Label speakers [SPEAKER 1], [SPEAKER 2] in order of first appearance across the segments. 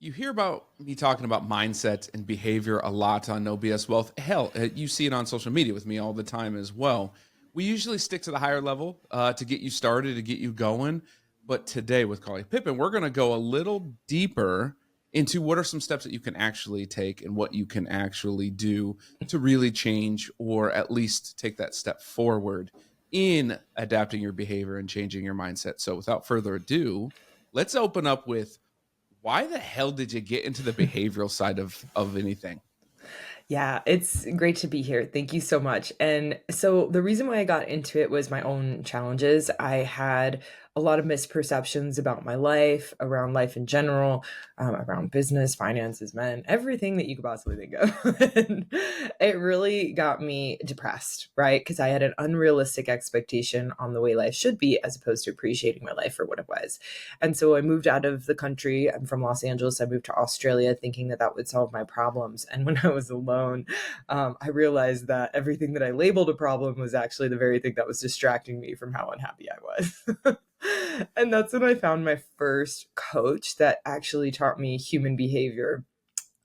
[SPEAKER 1] You hear about me talking about mindset and behavior a lot on No BS Wealth. Hell, you see it on social media with me all the time as well. We usually stick to the higher level to get you started, to get you going. But today with Carly Pepin, we're going to go a little deeper into what are some steps that you can actually take and what you can actually do to really change or at least take that step forward in adapting your behavior and changing your mindset. So without further ado, let's open up with why the hell did you get into the behavioral side of anything?
[SPEAKER 2] Yeah, it's great to be here. Thank you so much. And so the reason why I got into it was my own challenges. I had a lot of misperceptions about my life, around life in general, around business, finances, men, everything that you could possibly think of. And it really got me depressed, right? Because I had an unrealistic expectation on the way life should be, as opposed to appreciating my life for what it was. And so I moved out of the country. I'm from Los Angeles. I moved to Australia thinking that that would solve my problems. And when I was alone, I realized that everything that I labeled a problem was actually the very thing that was distracting me from how unhappy I was. And that's when I found my first coach that actually taught me human behavior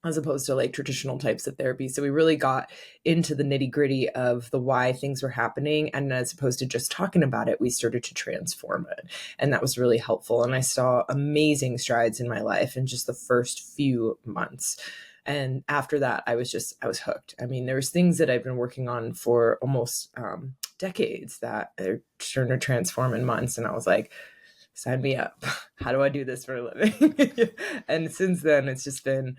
[SPEAKER 2] as opposed to like traditional types of therapy. So we really got into the nitty gritty of the why things were happening. And as opposed to just talking about it, we started to transform it. And that was really helpful. And I saw amazing strides in my life in just the first few months. And after that, I was hooked. I mean, there was things that I've been working on for almost decades that are trying to transform in months. And I was like, sign me up. How do I do this for a living? And since then, it's just been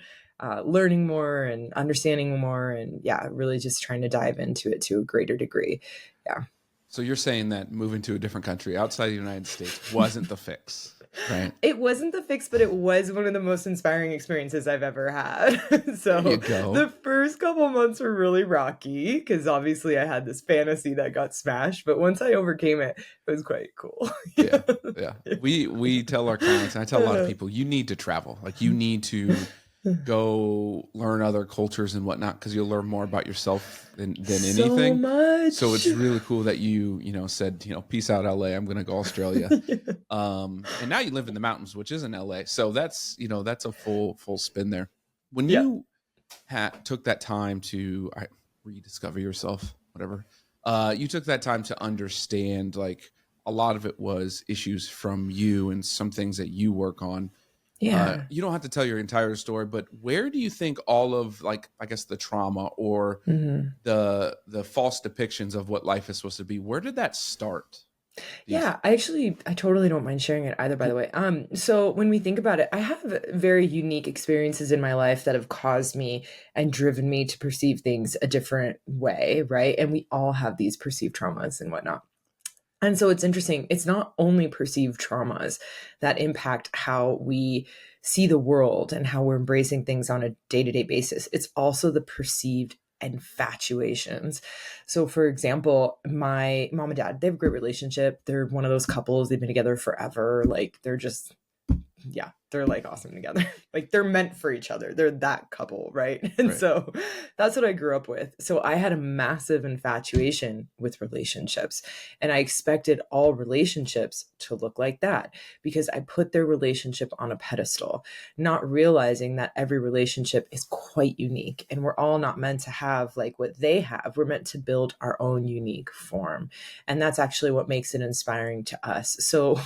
[SPEAKER 2] learning more and understanding more. And yeah, really just trying to dive into it to a greater degree. Yeah.
[SPEAKER 1] So you're saying that moving to a different country outside the United States wasn't the fix, right?
[SPEAKER 2] It wasn't the fix, but it was one of the most inspiring experiences I've ever had. So
[SPEAKER 1] There you go.
[SPEAKER 2] the first couple months were really rocky because obviously I had this fantasy that got smashed. But once I overcame it, it was quite cool.
[SPEAKER 1] Yeah, yeah. We tell our clients, and I tell a lot of people, you need to travel. Like you need to go learn other cultures and whatnot because you'll learn more about yourself than
[SPEAKER 2] So
[SPEAKER 1] anything.
[SPEAKER 2] much.
[SPEAKER 1] So it's really cool that you said, peace out LA, I'm gonna go Australia. And now you live in the mountains, which is in LA. So that's a full spin there. When
[SPEAKER 2] Yeah.
[SPEAKER 1] you took that time to rediscover yourself, whatever, you took that time to understand like a lot of it was issues from you and some things that you work on.
[SPEAKER 2] Yeah.
[SPEAKER 1] You don't have to tell your entire story, but where do you think all of like, I guess the trauma or
[SPEAKER 2] Mhm.
[SPEAKER 1] the false depictions of what life is supposed to be, where did that start? Do you
[SPEAKER 2] Yeah, I totally don't mind sharing it either, by the
[SPEAKER 1] cool.
[SPEAKER 2] way. So when we think about it, I have very unique experiences in my life that have caused me and driven me to perceive things a different way, right? And we all have these perceived traumas and whatnot. And so it's interesting. It's not only perceived traumas that impact how we see the world and how we're embracing things on a day to day basis. It's also the perceived infatuations. So, for example, my mom and dad, they have a great relationship. They're one of those couples, they've been together forever. Like, they're just yeah, they're like awesome together. Like they're meant for each other. They're that couple, right? And
[SPEAKER 1] Right.
[SPEAKER 2] so that's what I grew up with. So I had a massive infatuation with relationships, and I expected all relationships to look like that because I put their relationship on a pedestal, not realizing that every relationship is quite unique and we're all not meant to have like what they have. We're meant to build our own unique form. And that's actually what makes it inspiring to us. So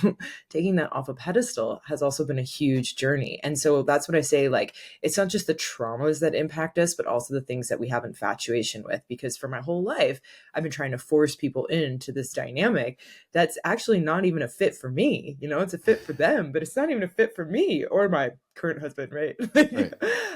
[SPEAKER 2] taking that off a pedestal has also been a huge journey. And so that's what I say, like, it's not just the traumas that impact us, but also the things that we have infatuation with. Because for my whole life, I've been trying to force people into this dynamic that's actually not even a fit for me. You know, it's a fit for them, but it's not even a fit for me or my current husband, right?
[SPEAKER 1] Right.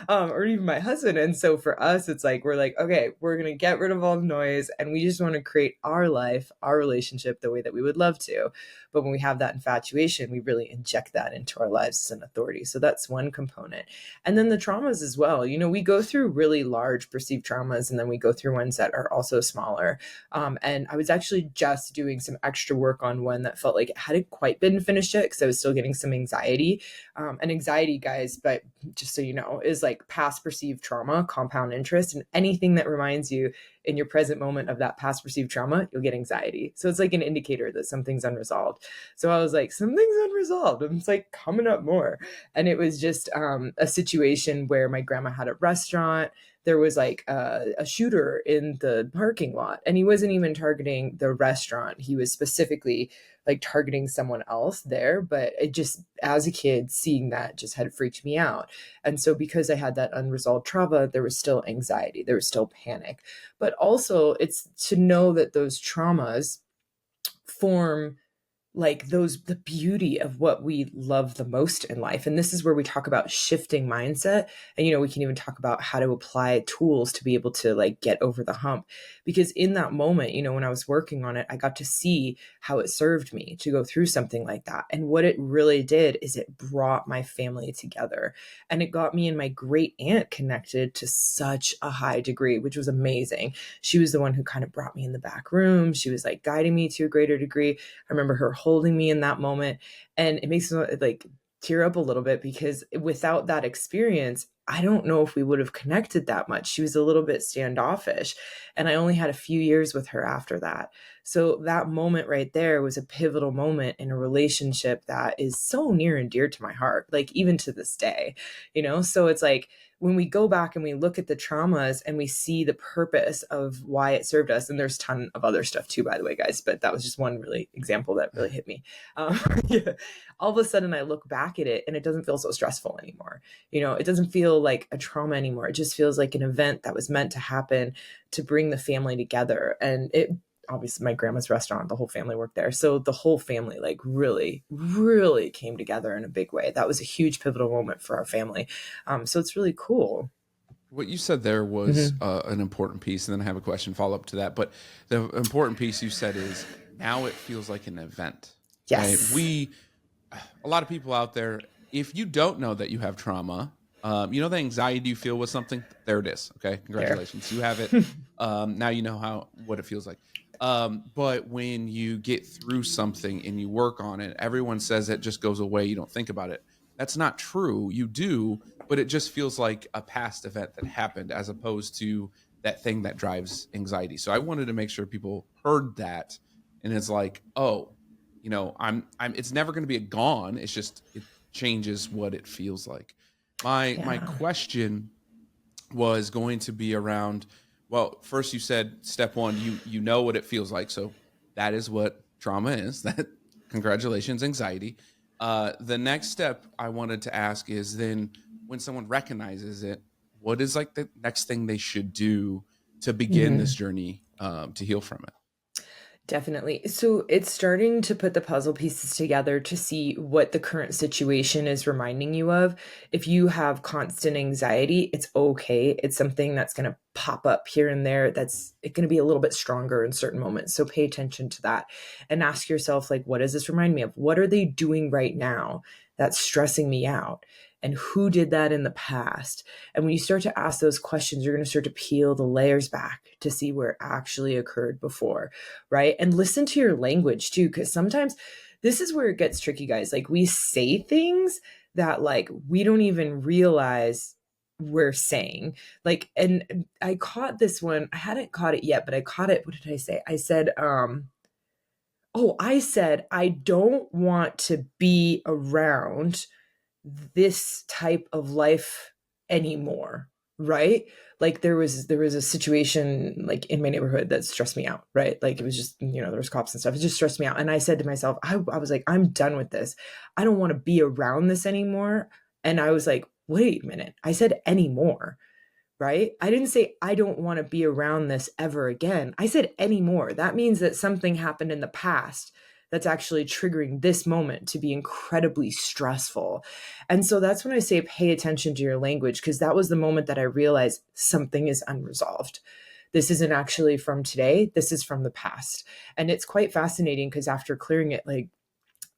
[SPEAKER 2] Or even my husband. And so for us, it's like, we're like, okay, we're going to get rid of all the noise and we just want to create our life, our relationship the way that we would love to. But when we have that infatuation, we really inject that into our lives as an authority. So that's one component. And then the traumas as well. You know, we go through really large perceived traumas and then we go through ones that are also smaller. And I was actually just doing some extra work on one that felt like it hadn't quite been finished yet because I was still getting some anxiety. And anxiety guys, but just so you know, is like past perceived trauma, compound interest, and anything that reminds you in your present moment of that past perceived trauma, you'll get anxiety. So it's like an indicator that something's unresolved. So I was like, something's unresolved, and it's like coming up more. And it was just a situation where my grandma had a restaurant. There was like a shooter in the parking lot, and he wasn't even targeting the restaurant. He was specifically like targeting someone else there. But it just, as a kid, seeing that just had freaked me out. And so because I had that unresolved trauma, there was still anxiety, there was still panic. But also it's to know that those traumas form like the beauty of what we love the most in life. And this is where we talk about shifting mindset. And, we can even talk about how to apply tools to be able to like get over the hump. Because in that moment, when I was working on it, I got to see how it served me to go through something like that. And what it really did is it brought my family together, and it got me and my great aunt connected to such a high degree, which was amazing. She was the one who kind of brought me in the back room. She was like guiding me to a greater degree. I remember her holding me in that moment, and it makes me like tear up a little bit, because without that experience, I don't know if we would have connected that much. She was a little bit standoffish, and I only had a few years with her after that. So that moment right there was a pivotal moment in a relationship that is so near and dear to my heart, like even to this day, So it's like, when we go back and we look at the traumas and we see the purpose of why it served us, and there's a ton of other stuff too, by the way, guys, but that was just one really example that really hit me. Yeah. All of a sudden I look back at it and it doesn't feel so stressful anymore. It doesn't feel like a trauma anymore. It just feels like an event that was meant to happen to bring the family together. And it, obviously my grandma's restaurant, the whole family worked there. So the whole family like really, really came together in a big way. That was a huge pivotal moment for our family. So it's really cool.
[SPEAKER 1] What you said there was an important piece, and then I have a question follow up to that. But the important piece you said is now it feels like an event.
[SPEAKER 2] Yes.
[SPEAKER 1] Right? A lot of people out there, if you don't know that you have trauma, the anxiety you feel with something, there it is. Okay, congratulations, you have it. Now you know what it feels like. But when you get through something and you work on it, everyone says it just goes away. You don't think about it. That's not true. You do, but it just feels like a past event that happened as opposed to that thing that drives anxiety. So I wanted to make sure people heard that. And it's like, oh, it's never going to be gone. It's just, it changes what it feels like. My question was going to be around, well, first you said step one, you know what it feels like. So that is what trauma is. That, congratulations, anxiety. The next step I wanted to ask is then when someone recognizes it, what is like the next thing they should do to begin this journey to heal from it?
[SPEAKER 2] Definitely. So it's starting to put the puzzle pieces together to see what the current situation is reminding you of. If you have constant anxiety, it's okay. It's something that's going to pop up here and there. That's going to be a little bit stronger in certain moments. So pay attention to that and ask yourself, like, what does this remind me of? What are they doing right now that's stressing me out? And who did that in the past? And when you start to ask those questions, you're going to start to peel the layers back to see where it actually occurred before, right? And listen to your language too, because sometimes this is where it gets tricky, guys. Like, we say things that like we don't even realize we're saying. Like, and I caught this one. I hadn't caught it yet, but I caught it. What did I say? I said, I don't want to be around this type of life anymore, right? Like there was a situation like in my neighborhood that stressed me out, right? Like it was just, there was cops and stuff. It just stressed me out. And I said to myself, I was like, I'm done with this. I don't want to be around this anymore. And I was like, wait a minute. I said anymore, right? I didn't say I don't want to be around this ever again. I said anymore. That means that something happened in the past that's actually triggering this moment to be incredibly stressful. And so that's when I say pay attention to your language, because that was the moment that I realized something is unresolved. This isn't actually from today. This is from the past. And it's quite fascinating because after clearing it, like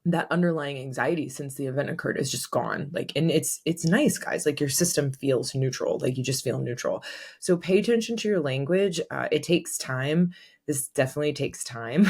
[SPEAKER 2] that underlying anxiety since the event occurred is just gone. Like, and it's nice, guys. Like your system feels neutral. Like you just feel neutral. So pay attention to your language. It takes time this definitely takes time.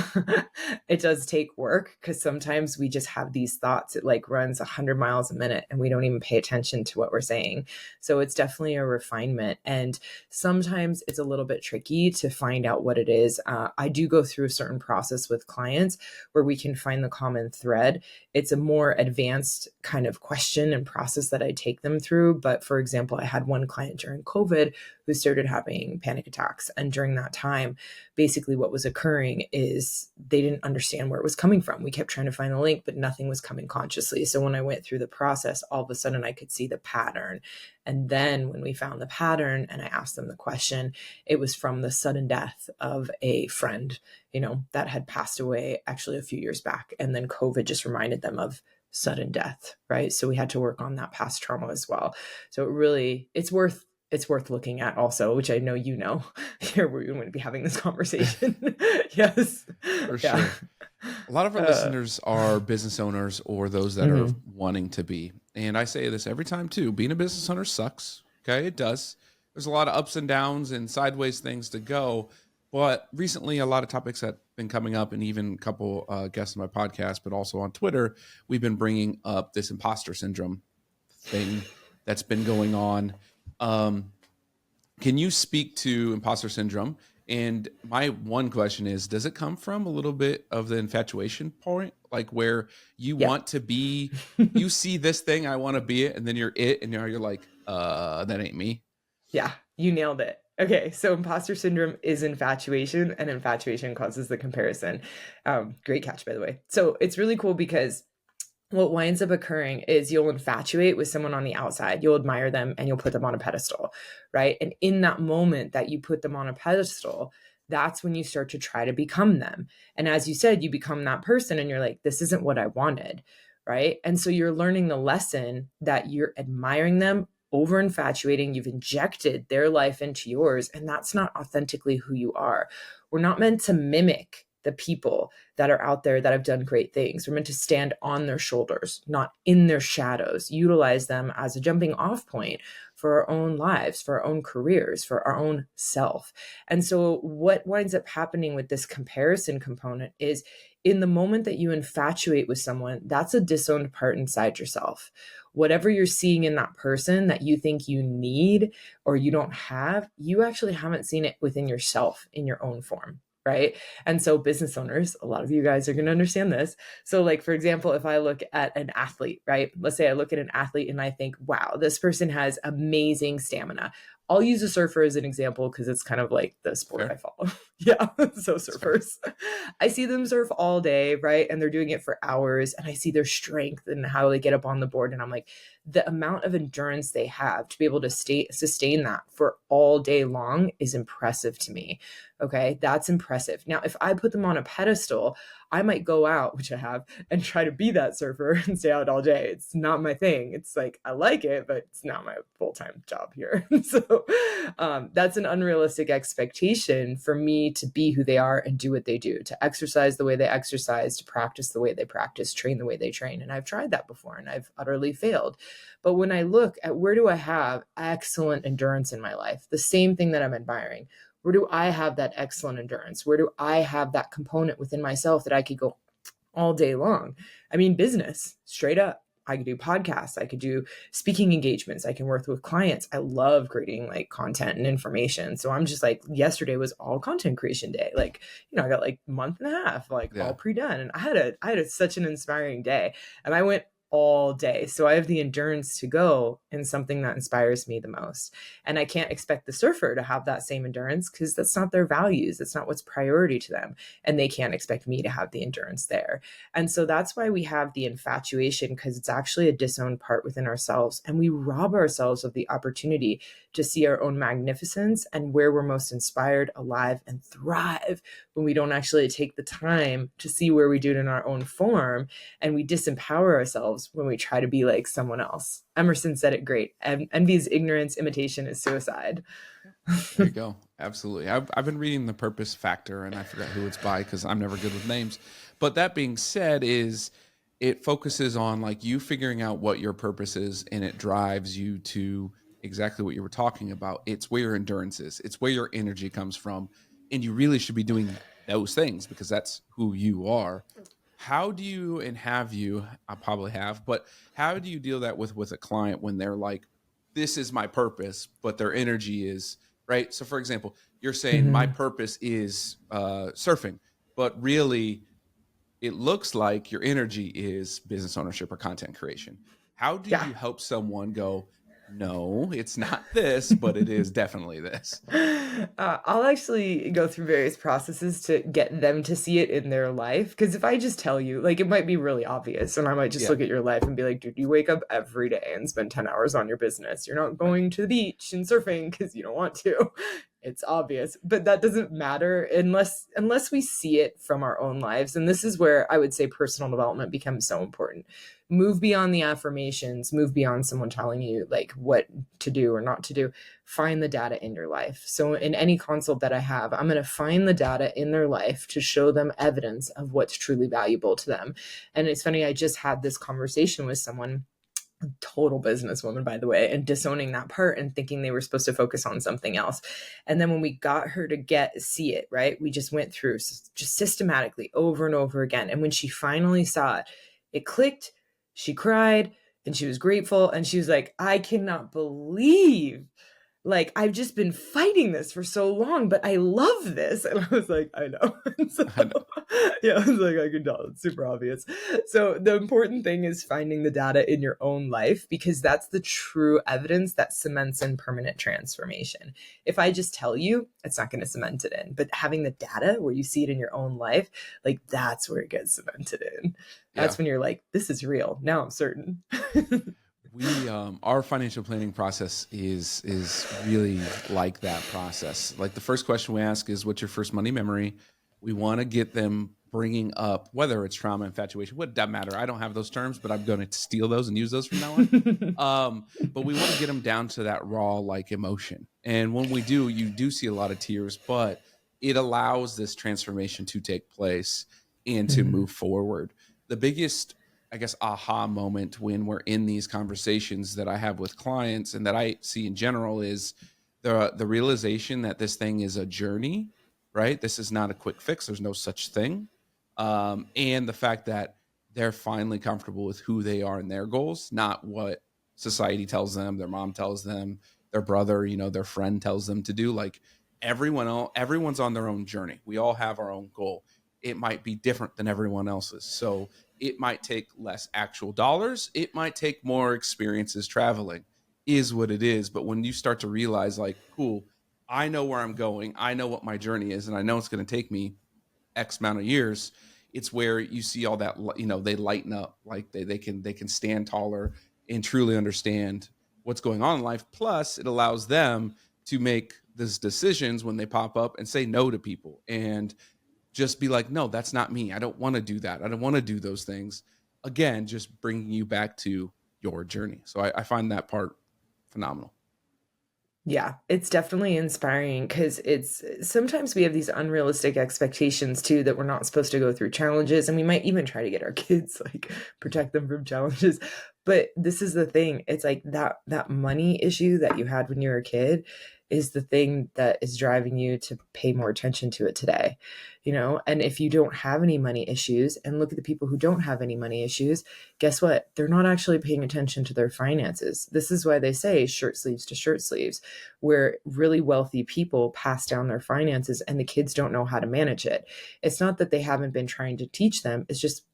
[SPEAKER 2] It does take work because sometimes we just have these thoughts. It like runs 100 miles a minute and we don't even pay attention to what we're saying. So it's definitely a refinement. And sometimes it's a little bit tricky to find out what it is. I do go through a certain process with clients where we can find the common thread. It's a more advanced kind of question and process that I take them through. But for example, I had one client during COVID who started having panic attacks. And during that time, basically what was occurring is they didn't understand where it was coming from. We kept trying to find the link, but nothing was coming consciously. So when I went through the process, all of a sudden I could see the pattern. And then when we found the pattern and I asked them the question, it was from the sudden death of a friend, that had passed away actually a few years back. And then COVID just reminded them of sudden death, right? So we had to work on that past trauma as well. So it's worth looking at also, which I know here we're going to be having this conversation. Yes.
[SPEAKER 1] For sure. A lot of our listeners are business owners or those that are wanting to be. And I say this every time too, being a business owner sucks. Okay. It does. There's a lot of ups and downs and sideways things to go. But recently, a lot of topics that have been coming up, and even a couple guests on my podcast, but also on Twitter, we've been bringing up this imposter syndrome thing that's been going on. Can you speak to imposter syndrome? And my one question is, does it come from a little bit of the infatuation point? Like where you want to be, you see this thing, I want to be it, and then you're it, and you're like, that ain't me.
[SPEAKER 2] Yeah, you nailed it. Okay, so imposter syndrome is infatuation, and infatuation causes the comparison. Great catch, by the way. So it's really cool because what winds up occurring is you'll infatuate with someone on the outside. You'll admire them and you'll put them on a pedestal, right? And in that moment that you put them on a pedestal, that's when you start to try to become them. And as you said, you become that person and you're like, this isn't what I wanted, right? And so you're learning the lesson that you're admiring them, over infatuating, you've injected their life into yours, and that's not authentically who you are. We're not meant to mimic the people that are out there that have done great things. We're meant to stand on their shoulders, not in their shadows, utilize them as a jumping off point for our own lives, for our own careers, for our own self. And so what winds up happening with this comparison component is in the moment that you infatuate with someone, that's a disowned part inside yourself. Whatever you're seeing in that person that you think you need or you don't have, you actually haven't seen it within yourself in your own form. Right. And so business owners, a lot of you guys are going to understand this. So like, for example, if I look at an athlete, right, let's say I look at an athlete and I think, wow, this person has amazing stamina. I'll use a surfer as an example because it's kind of like the sport I follow. Yeah. So surfers, I see them surf all day, right? And they're doing it for hours. And I see their strength and how they get up on the board. And I'm like, the amount of endurance they have to be able to sustain that for all day long is impressive to me. Okay. That's impressive. Now, if I put them on a pedestal, I might go out, which I have, and try to be that surfer and stay out all day. It's not my thing. It's like, I like it, but it's not my full-time job here. So that's an unrealistic expectation for me to be who they are and do what they do, to exercise the way they exercise, to practice the way they practice, train the way they train. And I've tried that before and I've utterly failed. But when I look at where do I have excellent endurance in my life, the same thing that I'm admiring, where do I have that excellent endurance? Where do I have that component within myself that I could go all day long? I mean, business, straight up. I could do podcasts. I could do speaking engagements. I can work with clients. I love creating like content and information. So I'm just like, yesterday was all content creation day. Like, I got like a month and a half, like all pre-done. And I had such an inspiring day. And I went all day. So I have the endurance to go in something that inspires me the most. And I can't expect the surfer to have that same endurance because that's not their values. That's not what's priority to them. And they can't expect me to have the endurance there. And so that's why we have the infatuation, because it's actually a disowned part within ourselves. And we rob ourselves of the opportunity to see our own magnificence and where we're most inspired, alive, and thrive when we don't actually take the time to see where we do it in our own form. And we disempower ourselves when we try to be like someone else. Emerson said it great. Envy is ignorance, imitation is suicide.
[SPEAKER 1] There you go. Absolutely. I've been reading The Purpose Factor, and I forgot who it's by because I'm never good with names. But that being said, it focuses on like you figuring out what your purpose is, and it drives you to exactly what you were talking about. It's where your endurance is. It's where your energy comes from. and you really should be doing those things because that's who you are. How do you, and have you, I probably have, but how do you deal that with a client when they're like, this is my purpose, but their energy is right? So for example, you're saying my
[SPEAKER 2] Mhm.
[SPEAKER 1] purpose is surfing, but really it looks like your energy is business ownership or content creation. How do
[SPEAKER 2] Yeah.
[SPEAKER 1] you help someone go, no, it's not this, but it is definitely this?
[SPEAKER 2] I'll actually go through various processes to get them to see it in their life. Because if I just tell you, like, it might be really obvious, and I might just
[SPEAKER 1] Yeah,
[SPEAKER 2] look at your life and be like, dude, you wake up every day and spend 10 hours on your business. You're not
[SPEAKER 1] right.
[SPEAKER 2] going to the beach and surfing because you don't want to. It's obvious, but that doesn't matter unless we see it from our own lives. And this is where I would say personal development becomes so important. Move beyond the affirmations, move beyond someone telling you like what to do or not to do. Find the data in your life. So in any consult that I have, I'm going to find the data in their life to show them evidence of what's truly valuable to them. And it's funny, I just had this conversation with someone, a total businesswoman, by the way, and disowning that part and thinking they were supposed to focus on something else. And then when we got her to see it, right, we just went through just systematically over and over again. And when she finally saw it, it clicked. She cried and she was grateful. And she was like, I cannot believe, like, I've just been fighting this for so long, but I love this. And I was like, I know. So,
[SPEAKER 1] I know.
[SPEAKER 2] yeah, I was like, I can tell. It's super obvious. So the important thing is finding the data in your own life, because that's the true evidence that cements in permanent transformation. If I just tell you, it's not going to cement it in. But having the data where you see it in your own life, like, that's where it gets cemented in.
[SPEAKER 1] Yeah.
[SPEAKER 2] That's when you're like, this is real. Now I'm certain.
[SPEAKER 1] We our financial planning process is really like that process. Like the first question we ask is, what's your first money memory? We want to get them bringing up whether it's trauma, infatuation, what doesn't matter. I don't have those terms, but I'm going to steal those and use those from now on. But we want to get them down to that raw like emotion, and when we do, you do see a lot of tears, but it allows this transformation to take place and to
[SPEAKER 2] Mhm.
[SPEAKER 1] move forward. The biggest, I guess, aha moment when we're in these conversations that I have with clients and that I see in general is the realization that this thing is a journey, right? This is not a quick fix. There's no such thing. And the fact that they're finally comfortable with who they are and their goals, not what society tells them, their mom tells them, their brother, their friend tells them to do. Like everyone else, everyone's on their own journey. We all have our own goal. It might be different than everyone else's. So it might take less actual dollars. It might take more experiences traveling, is what it is. But when you start to realize, like, cool, I know where I'm going, I know what my journey is, and I know it's going to take me X amount of years, it's where you see all that, they lighten up, like they can stand taller and truly understand what's going on in life. Plus, it allows them to make these decisions when they pop up and say no to people and just be like, no, that's not me. I don't want to do that. I don't want to do those things. Again, just bringing you back to your journey. So I find that part phenomenal.
[SPEAKER 2] Yeah, it's definitely inspiring because it's sometimes we have these unrealistic expectations too that we're not supposed to go through challenges, and we might even try to get our kids like protect them from challenges. But this is the thing. It's like that money issue that you had when you were a kid is the thing that is driving you to pay more attention to it today. And if you don't have any money issues, and look at the people who don't have any money issues, guess what? They're not actually paying attention to their finances. This is why they say shirt sleeves to shirt sleeves, where really wealthy people pass down their finances and the kids don't know how to manage it. It's not that they haven't been trying to teach them, it's just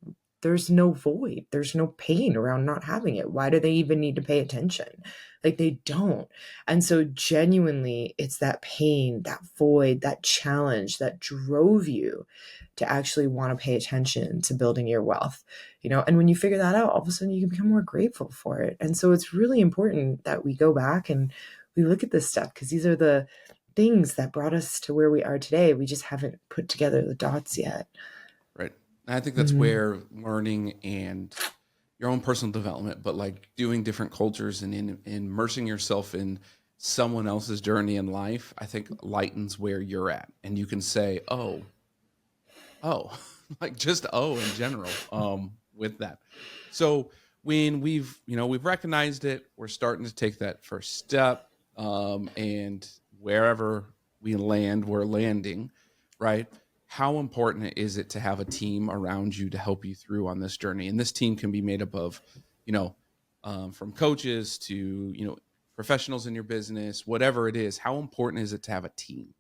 [SPEAKER 2] there's no void, there's no pain around not having it. Why do they even need to pay attention? Like, they don't. And so genuinely, it's that pain, that void, that challenge that drove you to actually want to pay attention to building your wealth. And when you figure that out, all of a sudden you can become more grateful for it. And so it's really important that we go back and we look at this stuff, because these are the things that brought us to where we are today. We just haven't put together the dots yet.
[SPEAKER 1] Right. And I think that's
[SPEAKER 2] Mhm.
[SPEAKER 1] where learning and your own personal development, but like doing different cultures and immersing yourself in someone else's journey in life, I think lightens where you're at. And you can say, oh, like just in general, with that. So when we've recognized it, we're starting to take that first step, and wherever we land, we're landing. right? How important is it to have a team around you to help you through on this journey? And this team can be made up of, you know, from coaches to, professionals in your business, whatever it is. How important is it to have a team?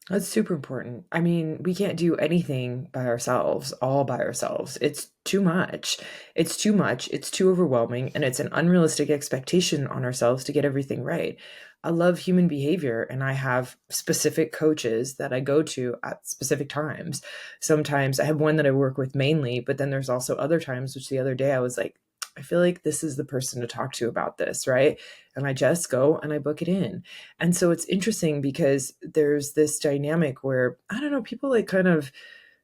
[SPEAKER 2] That's super important. I mean, we can't do anything by ourselves, all by ourselves. It's too much. It's too much. It's too overwhelming. And it's an unrealistic expectation on ourselves to get everything right. I love human behavior and I have specific coaches that I go to at specific times. Sometimes I have one that I work with mainly, but then there's also other times, which the other day I was like, I feel like this is the person to talk to about this, right? And I just go and I book it in. And so it's interesting because there's this dynamic where, I don't know, people like kind of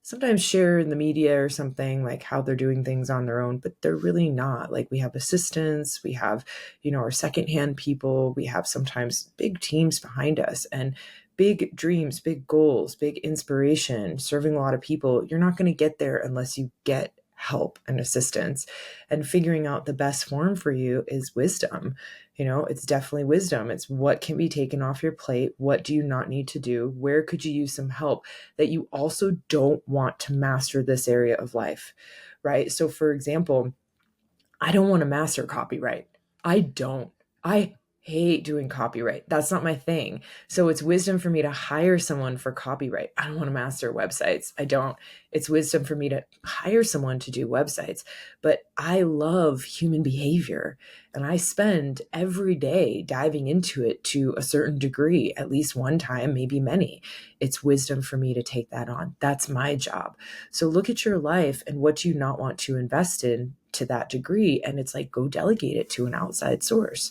[SPEAKER 2] sometimes share in the media or something like how they're doing things on their own, but they're really not. Like we have assistants, we have, our secondhand people, we have sometimes big teams behind us and big dreams, big goals, big inspiration, serving a lot of people. You're not going to get there unless you get help and assistance, and figuring out the best form for you is wisdom. It's definitely wisdom. It's what can be taken off your plate. What do you not need to do? Where could you use some help that you also don't want to master this area of life, right? So for example, I don't want to master copyright. I don't. I hate doing copyright. That's not my thing. So it's wisdom for me to hire someone for copyright. I don't want to master websites. I don't. It's wisdom for me to hire someone to do websites. But I love human behavior and I spend every day diving into it to a certain degree, at least one time, maybe many. It's wisdom for me to take that on. That's my job. So look at your life and what do you not want to invest in to that degree, and it's like go delegate it to an outside source.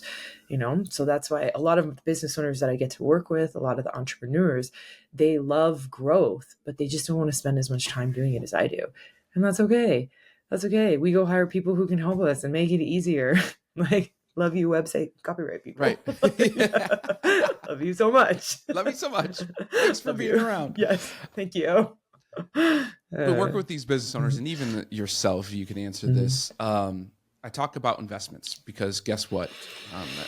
[SPEAKER 2] So that's why a lot of the business owners that I get to work with, a lot of the entrepreneurs, they love growth, but they just don't want to spend as much time doing it as I do, and that's okay. That's okay. We go hire people who can help us and make it easier. Like, love you, website copyright people.
[SPEAKER 1] Right.
[SPEAKER 2] Love you so much.
[SPEAKER 1] Love you so much. Thanks for
[SPEAKER 2] Love
[SPEAKER 1] being
[SPEAKER 2] you.
[SPEAKER 1] around.
[SPEAKER 2] Yes, thank you.
[SPEAKER 1] We work with these business owners, and even yourself, you can answer this. I talk about investments because guess what?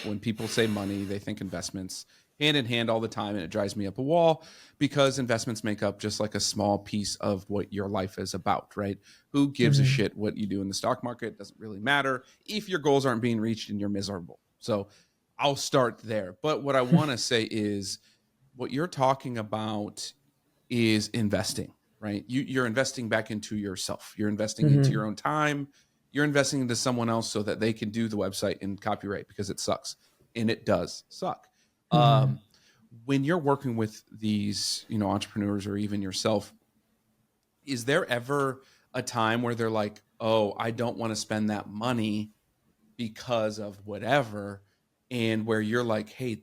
[SPEAKER 1] When people say money, they think investments hand in hand all the time, and it drives me up a wall because investments make up just like a small piece of what your life is about, right? Who gives a shit what you do in the stock market? Doesn't really matter if your goals aren't being reached and you're miserable. So I'll start there. But what I want to say is what you're talking about is investing, right? You're investing back into yourself. You're investing into your own time. You're investing into someone else so that they can do the website and copyright because it sucks. And it does suck. When you're working with these, entrepreneurs or even yourself, is there ever a time where they're like, oh, I don't want to spend that money because of whatever, and where you're like, hey,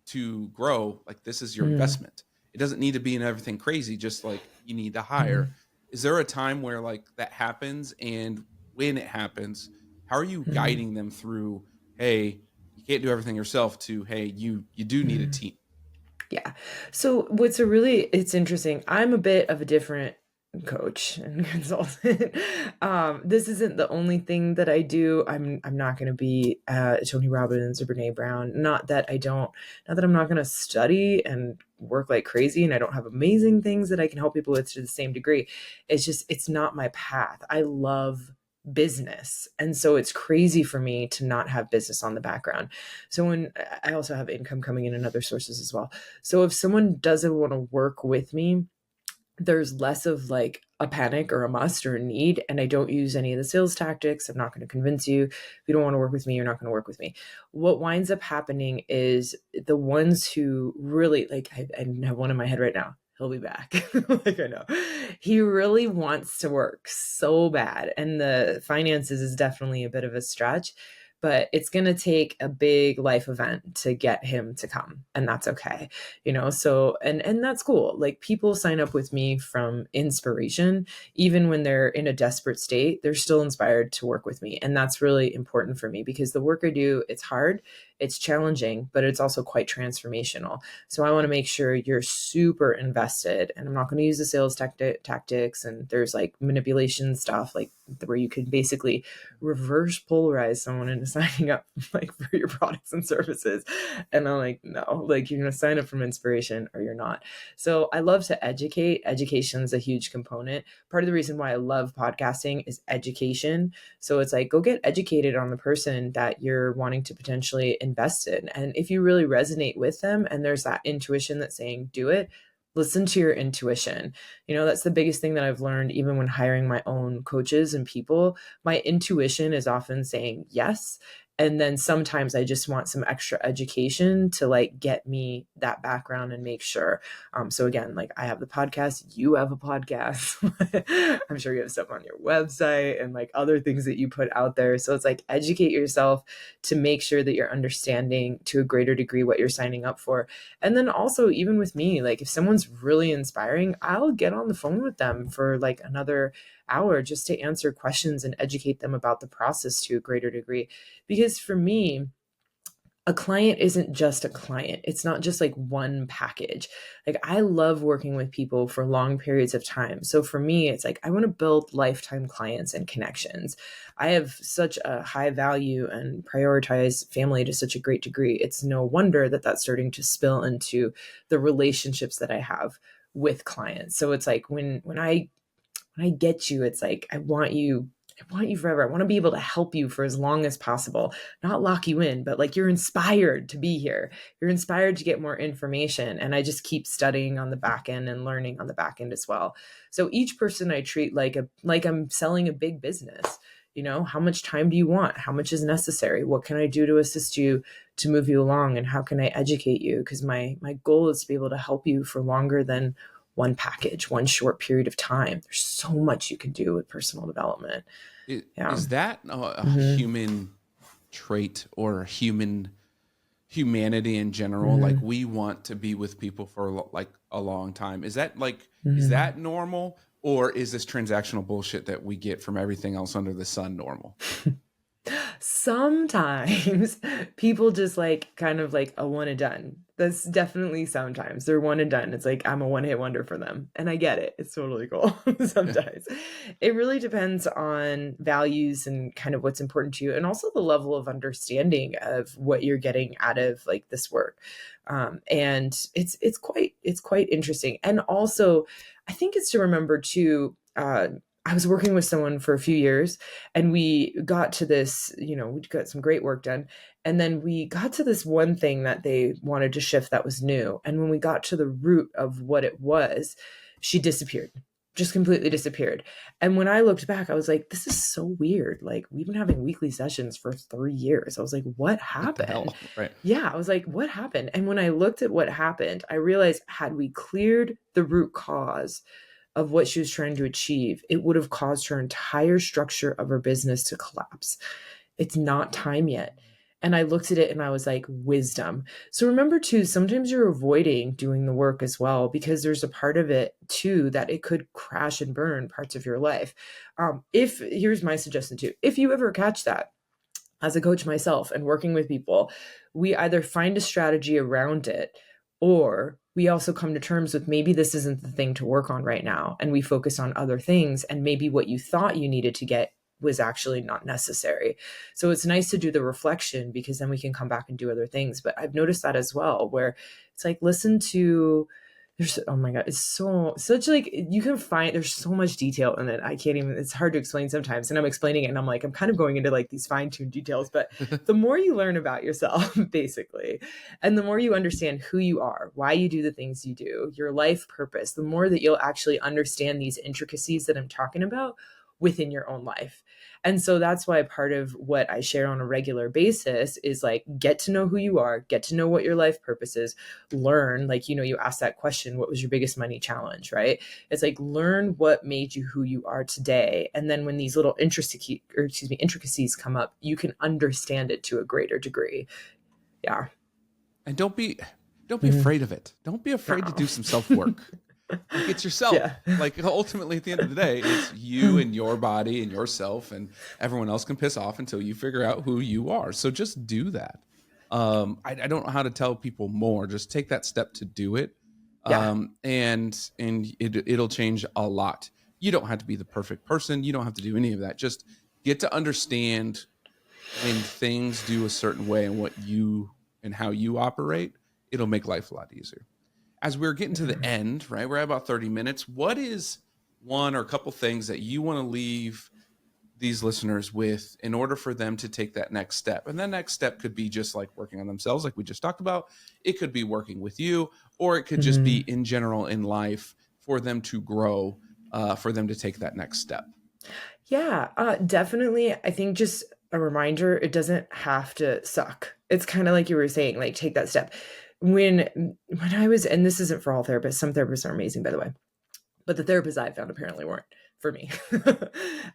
[SPEAKER 1] to grow, like this is your investment. It doesn't need to be in everything crazy, just like you need to hire. Is there a time where like that happens, and when it happens, how are you guiding them through, hey, you can't do everything yourself, to hey, you do need a team?
[SPEAKER 2] Yeah. So it's interesting. I'm a bit of a different coach and consultant. This isn't the only thing that I do. I'm not going to be Tony Robbins or Brene Brown. Not that I'm not going to study and work like crazy and I don't have amazing things that I can help people with to the same degree. It's not my path. I love business. And so it's crazy for me to not have business on the background. So when I also have income coming in other sources as well. So if someone doesn't want to work with me, there's less of like a panic or a must or a need. And I don't use any of the sales tactics. I'm not going to convince you. If you don't want to work with me, you're not going to work with me. What winds up happening is the ones who really like, I have one in my head right now. He'll be back. Like I know. He really wants to work so bad. And the finances is definitely a bit of a stretch, but it's going to take a big life event to get him to come. And that's okay. So, and that's cool. Like people sign up with me from inspiration, even when they're in a desperate state, they're still inspired to work with me. And that's really important for me because the work I do, it's hard. It's challenging, but it's also quite transformational. So I want to make sure you're super invested, and I'm not going to use the sales tactics, and there's like manipulation stuff like where you can basically reverse polarize someone into signing up like for your products and services. And I'm like, no, like you're going to sign up from inspiration or you're not. So I love to educate. Education is a huge component. Part of the reason why I love podcasting is education. So it's like, go get educated on the person that you're wanting to potentially invest in. And if you really resonate with them and there's that intuition that's saying, do it, listen to your intuition. That's the biggest thing that I've learned, even when hiring my own coaches and people. My intuition is often saying yes. And then sometimes I just want some extra education to like get me that background and make sure. So again, like I have the podcast, you have a podcast. I'm sure you have stuff on your website and like other things that you put out there. So it's like educate yourself to make sure that you're understanding to a greater degree what you're signing up for. And then also even with me, like if someone's really inspiring, I'll get on the phone with them for like another hour just to answer questions and educate them about the process to a greater degree. Because for me, a client isn't just a client. It's not just like one package. Like I love working with people for long periods of time. So for me, it's like I want to build lifetime clients and connections. I have such a high value and prioritize family to such a great degree. It's no wonder that that's starting to spill into the relationships that I have with clients. So it's like when I get you, it's like, I want you forever. I want to be able to help you for as long as possible, not lock you in, but like you're inspired to be here. You're inspired to get more information. And I just keep studying on the back end and learning on the back end as well. So each person I treat like I'm selling a big business. How much time do you want? How much is necessary? What can I do to assist you to move you along? And how can I educate you? Because my goal is to be able to help you for longer than one package, one short period of time. There's so much you can do with personal development.
[SPEAKER 1] Is that a human trait or humanity in general? Like we want to be with people for like a long time. Is that is that normal, or is this transactional bullshit that we get from everything else under the sun normal?
[SPEAKER 2] Sometimes people just like kind of like a one and done. That's definitely sometimes they're one and done. It's like I'm a one-hit wonder for them. And I get it. It's totally cool. Sometimes it really depends on values and kind of what's important to you, and also the level of understanding of what you're getting out of like this work. And it's quite interesting. And also I think it's to remember too, I was working with someone for a few years and we got to this, we got some great work done. And then we got to this one thing that they wanted to shift that was new. And when we got to the root of what it was, she disappeared, just completely disappeared. And when I looked back, I was like, this is so weird. Like we've been having weekly sessions for 3 years. I was like, what happened?
[SPEAKER 1] Right.
[SPEAKER 2] Yeah. I was like, what happened? And when I looked at what happened, I realized had we cleared the root cause of what she was trying to achieve, it would have caused her entire structure of her business to collapse. It's not time yet. And I looked at it and I was like, wisdom. So remember too, sometimes you're avoiding doing the work as well, because there's a part of it too that it could crash and burn parts of your life. Here's my suggestion too, if you ever catch that, as a coach myself and working with people, we either find a strategy around it, or we also come to terms with maybe this isn't the thing to work on right now. And we focus on other things. And maybe what you thought you needed to get was actually not necessary. So it's nice to do the reflection, because then we can come back and do other things. But I've noticed that as well, where it's like, oh my God, it's such like, you can find, there's so much detail in it. It's hard to explain sometimes. And I'm explaining it and I'm like, I'm kind of going into like these fine-tuned details, but the more you learn about yourself, basically, and the more you understand who you are, why you do the things you do, your life purpose, the more that you'll actually understand these intricacies that I'm talking about within your own life. And so that's why part of what I share on a regular basis is like, get to know who you are, get to know what your life purpose is, learn, like, you asked that question, what was your biggest money challenge, right? It's like, learn what made you who you are today. And then when these little intricacies come up, you can understand it to a greater degree. Yeah.
[SPEAKER 1] And don't be afraid of it. Don't be afraid to do some self-work. Like it's yourself. Yeah. Like ultimately at the end of the day, it's you and your body and yourself, and everyone else can piss off until you figure out who you are. So just do that. I don't know how to tell people more. Just take that step to do it,
[SPEAKER 2] Yeah.
[SPEAKER 1] it'll change a lot. You don't have to be the perfect person. You don't have to do any of that. Just get to understand when things do a certain way and what you and how you operate. It'll make life a lot easier. As we're getting to the
[SPEAKER 2] Mhm.
[SPEAKER 1] end, right? We're at about 30 minutes. What is one or a couple things that you want to leave these listeners with in order for them to take that next step? And that next step could be just like working on themselves, like we just talked about. It could be working with you, or it could just be
[SPEAKER 2] Mhm.
[SPEAKER 1] in general in life for them to grow, for them to take that next step.
[SPEAKER 2] Yeah, definitely. I think just a reminder, it doesn't have to suck. It's kind of like you were saying, like take that step. When I was, and this isn't for all therapists, some therapists are amazing, by the way, but the therapists I found apparently weren't for me.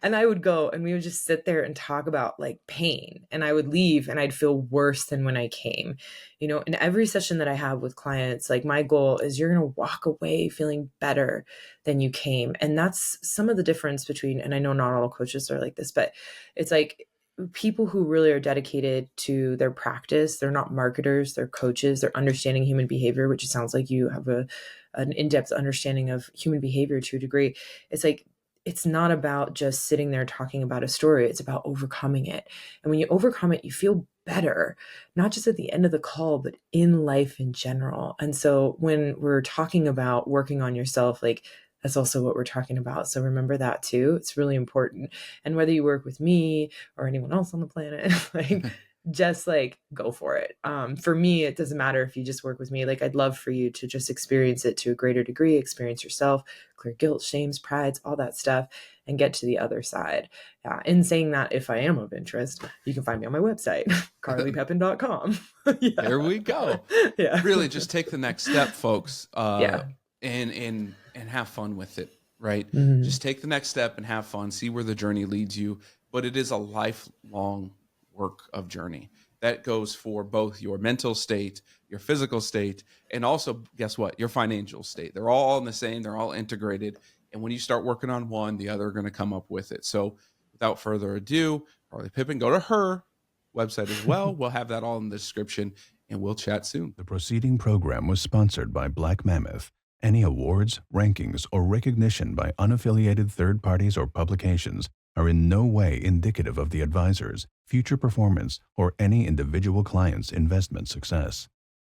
[SPEAKER 2] And I would go and we would just sit there and talk about like pain, and I would leave and I'd feel worse than when I came. In every session that I have with clients, like my goal is you're going to walk away feeling better than you came. And that's some of the difference between, and I know not all coaches are like this, but it's like people who really are dedicated to their practice, they're not marketers, they're coaches, they're understanding human behavior, which it sounds like you have an in-depth understanding of human behavior to a degree. It's like it's not about just sitting there talking about a story, it's about overcoming it. And when you overcome it, you feel better, not just at the end of the call, but in life in general. And so when we're talking about working on yourself, like that's also what we're talking about. So remember that too. It's really important. And whether you work with me or anyone else on the planet, like just like go for it. For me, it doesn't matter if you just work with me. Like I'd love for you to just experience it to a greater degree, experience yourself, clear guilt, shames, prides, all that stuff, and get to the other side. In saying that, if I am of interest, you can find me on my website, carlypepin.com.
[SPEAKER 1] There
[SPEAKER 2] Yeah.
[SPEAKER 1] we go.
[SPEAKER 2] Yeah.
[SPEAKER 1] Really, just take the next step, folks,
[SPEAKER 2] Yeah.
[SPEAKER 1] and have fun with it. Right?
[SPEAKER 2] Mhm.
[SPEAKER 1] Just take the next step and have fun. See where the journey leads you. But it is a lifelong work of journey that goes for both your mental state, your physical state, and also guess what? Your financial state. They're all in the same. They're all integrated. And when you start working on one, the other are going to come up with it. So, without further ado, Carly Pippin, go to her website as well. We'll have that all in the description, and we'll chat soon.
[SPEAKER 3] The preceding program was sponsored by Black Mammoth. Any awards, rankings, or recognition by unaffiliated third parties or publications are in no way indicative of the advisor's future performance or any individual client's investment success.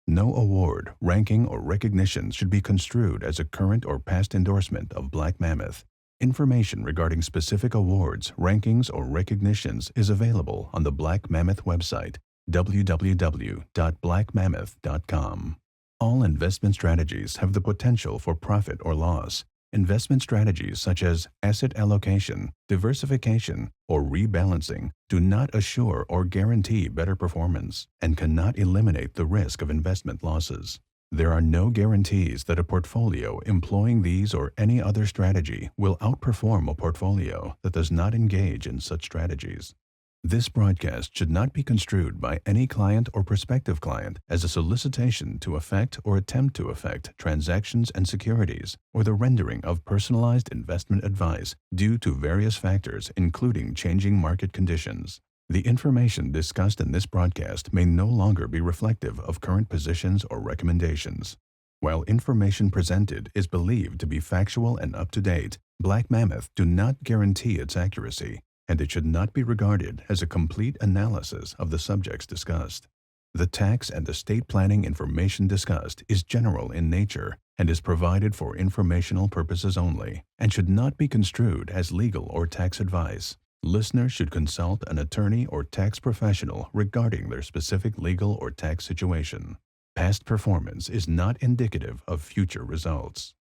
[SPEAKER 3] No award, ranking, or recognition should be construed as a current or past endorsement of Black Mammoth. Information regarding specific awards, rankings, or recognitions is available on the Black Mammoth website, www.blackmammoth.com. All investment strategies have the potential for profit or loss. Investment strategies such as asset allocation, diversification, or rebalancing do not assure or guarantee better performance and cannot eliminate the risk of investment losses. There are no guarantees that a portfolio employing these or any other strategy will outperform a portfolio that does not engage in such strategies. This broadcast should not be construed by any client or prospective client as a solicitation to effect or attempt to effect transactions and securities or the rendering of personalized investment advice due to various factors including changing market conditions. The information discussed in this broadcast may no longer be reflective of current positions or recommendations. While information presented is believed to be factual and up-to-date, Black Mammoth do not guarantee its accuracy, and it should not be regarded as a complete analysis of the subjects discussed. The tax and estate planning information discussed is general in nature and is provided for informational purposes only and should not be construed as legal or tax advice. Listeners should consult an attorney or tax professional regarding their specific legal or tax situation. Past performance is not indicative of future results.